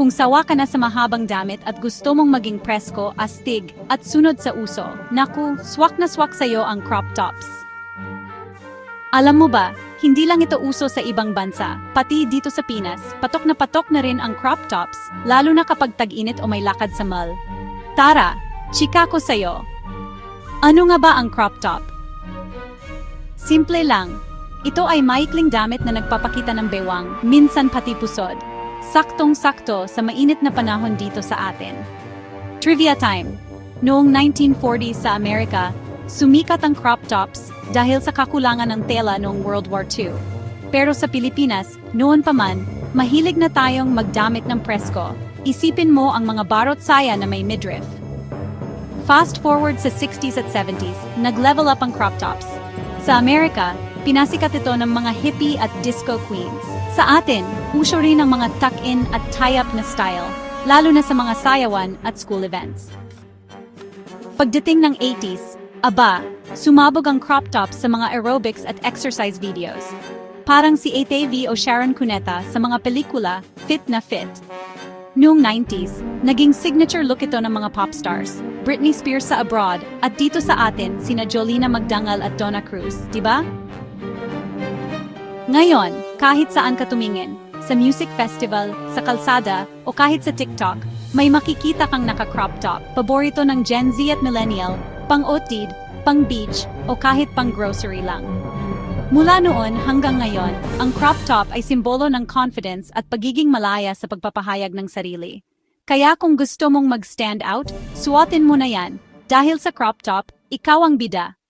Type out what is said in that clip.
Kung sawa ka na sa mahabang damit at gusto mong maging presko, astig, at sunod sa uso, naku, swak na swak sa'yo ang crop tops. Alam mo ba, hindi lang ito uso sa ibang bansa, pati dito sa Pinas, patok na rin ang crop tops, lalo na kapag tag-init o may lakad sa mall. Tara, chika ko sa'yo. Ano nga ba ang crop top? Simple lang. Ito ay maikling damit na nagpapakita ng bewang, minsan pati pusod. Saktong-sakto sa mainit na panahon dito sa atin. Trivia time. Noong 1940s sa Amerika, sumikat ang crop tops dahil sa kakulangan ng tela noong World War II. Pero sa Pilipinas, noon pa man, mahilig na tayong magdamit ng presko. Isipin mo ang mga barot saya na may midriff. Fast forward sa 60s at 70s, nag-level up ang crop tops. Sa Amerika, pinasikat ito ng mga hippie at disco queens. Sa atin, uso rin ang mga tuck-in at tie-up na style, lalo na sa mga sayawan at school events. Pagdating ng 80s, sumabog ang crop tops sa mga aerobics at exercise videos. Parang si ATV o Sharon Cuneta sa mga pelikula, fit na fit. Noong 90s, naging signature look ito ng mga pop stars, Britney Spears sa abroad, at dito sa atin, sina Jolina Magdangal at Donna Cruz, diba? Ngayon, kahit saan ka tumingin, sa music festival, sa kalsada, o kahit sa TikTok, may makikita kang naka-crop top, paborito ng Gen Z at Millennial, pang-otid, pang-beach, o kahit pang-grocery lang. Mula noon hanggang ngayon, ang crop top ay simbolo ng confidence at pagiging malaya sa pagpapahayag ng sarili. Kaya kung gusto mong mag-stand out, suotin mo na yan, dahil sa crop top, ikaw ang bida.